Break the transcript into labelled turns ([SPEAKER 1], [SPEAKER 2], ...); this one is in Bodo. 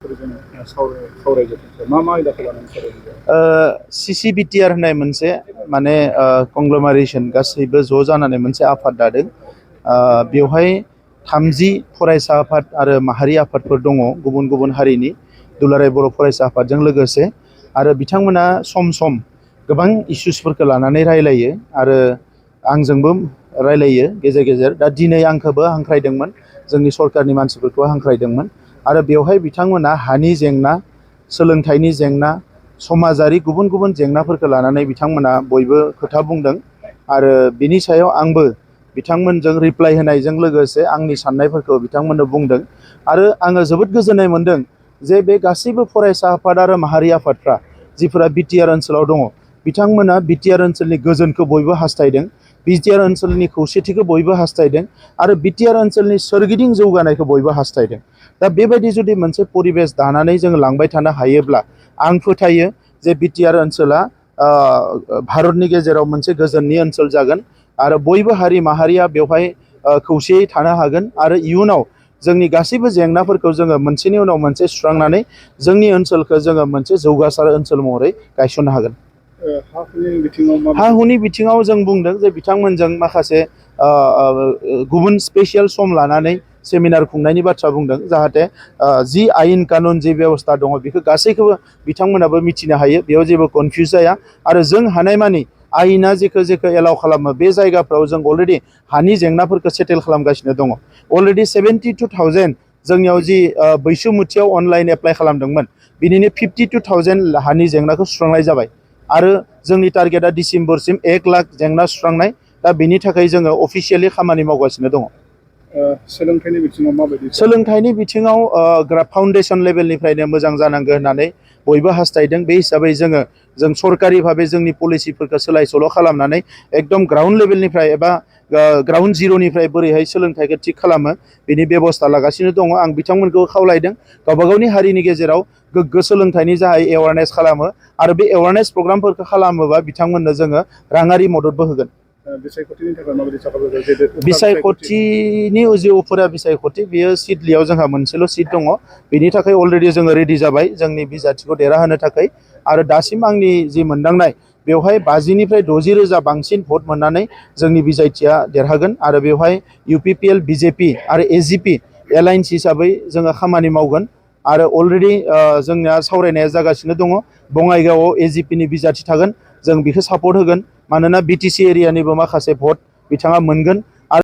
[SPEAKER 1] CC BTR होननाय मोनसे माने कंग्ल'मेरेसन गासैबो ज' जानानै मोनसे आफाद दादों। बेवहाय 30 फरायसा आफाद आरो माहारि आफादफोर दङ गुबुन गुबुन हारिनि दुलाराय बर' फरायसा आफादजों लोगोसे आरो बिथांमोना सम सम गोबां इस्युसफोरखौ लानानै रायलायो आरो आंजोंबो रायलायो गेजेर गेजेर। दा दिनै आंखौबो हांख्रायदोंमोन, जोंनि सरकारनि मानसिफोरखौ हांख्रायदोंमोन आरो बेवहाय बिथांमोना हानि जेंना, सोलोंथाइनि जेंना, समाजारि गुबुन गुबुन जेंनाफोरखौ लानानै बिथांमोना बयबो खोथा बुंदों आरो बिनि सायाव आंबो बिथांमोनजों रिप्लाइ होनायजों लोगोसे आंनि साननायफोरखौ बिथांमोननो बुंदों आरो आङो जोबोद गोजोननाय मोनदों जे बे गासैबो फरायसा आफाद आरो माहारि आफादफ्रा जिफोरा BTR ओनसोलाव दङ बिथांमोना BTR ओनसोलनि गोजोनखौ बयबो हास्थायदों, BTR ओनसोलनि खौसेथिखौ बयबो हास्थायदों आरो BTR ओनसोलनि सोरगिदिं जौगानायखौ बयबो हास्थायदों। दा बेबायदि जुदि मोनसे परिबेस दानानै जों लांबाय थानो हायोब्ला आं फोथायो जे BTR ओनसोला भारतनि गेजेराव मोनसे गोजोननि ओनसोल जागोन आरो बयबो हारि माहारिया बेवहाय खौसेयै थानो हागोन आरो इयुनाव जोंनि गासैबो जेंनाफोरखौ जोङो मोनसेनि उनाव मोनसे सुस्रांनानै जोंनि ओनसोलखौ जोङो मोनसे जौगासार ओनसोल महरै गायसननो हागोन। हा हुनि बिथिङाव जों बुंदों जे बिथांमोनजों माखासे गुबुन स्पेसियेल सम लानानै सेमिनार खुंनायनि बाथ्रा बुंदों, जाहाथे जि आयेन कानुन जि बेबस्था दङ बेखौ गासैखौबो बिथांमोनाबो मिथिनो हायो, बेयाव जेबो कनफिउस जाया आरो जों हानायमानि आयेना जेखौ एलाउ खालामो बे जायगाफ्राव जों अलरेडि हानि जेंनाफोरखौ सेटेल खालामगासिनो दङ। अलरेडि 72,000 जोंनियाव जि बैसोमुथियाव अनलाइन एप्लाइ खालामदोंमोन बिनिनो 52,000 हानि जेंनाखौ सुस्रांनाय जाबाय आरो जोंनि टारगेटआ डिसेम्बरसिम 1 लाख जेंना सुस्रांनाय। दा बेनि थाखाय जोङो अफिसियेलि खामानि मावगासिनो दङ।
[SPEAKER 2] सोलोंथाइनि बिथिङाव माबायदि?
[SPEAKER 1] सोलोंथाइनि बिथिङाव फाउन्डेसन लेभेलनिफ्राय मोजां जानांगौ होननानै बयबो हास्थायदों। बे हिसाबै जों सरकारि भाबै जोंनि पलिसिफोरखौ सोलाय सोल' खालामनानै एकदम ग्राउन्ड लेभेलनिफ्राय एबा ग्राउन्ड जिर'निफ्राय बोरैहाय सोलोंथाइखौ थिग खालामो बेनि बेबस्था लागासिनो दङ। आं बिथांमोनखौ खावलायदों गावबा गावनि हारिनि गेजेराव गोग्गो सोलोंथाइनि जाय एवारनेस खालामो आरो बे एवारनेस प्रग्रामफोरखौ खालामोबा बिथांमोननो जोङो राङारि मददबो होगोन।
[SPEAKER 2] बिसायख'थिनि थाखाय माबायदि
[SPEAKER 1] बिसायख'थिनि जि उफुरा बिसायख'थि बेयो सिडलियाव जोंहा मोनसेल' सिट दङ, बेनि थाखाय अलरेडि जोङो रेडि जाबाय जोंनि बिजाथिखौ देरहाहोनो थाखाय आरो दासिम आंनि जि मोनदांनाय बेवहाय 50निफ्राय 60 रोजा बांसिन भट मोननानै जोंनि बिजाथिया देरहागोन आरो बेवहाय UPPL BJP आरो AGP एलायन्स हिसाबै जोङो खामानि मावगोन आरो अलरेडि जोंनिया सावरायनाया जागासिनो दङ। बङाइगावआव AGPनि बिजाथि थागोन, जों बेखौ सापर्ट होगोन मानोना BTC एरियानिबो माखासे भट बिथाङा मोनगोन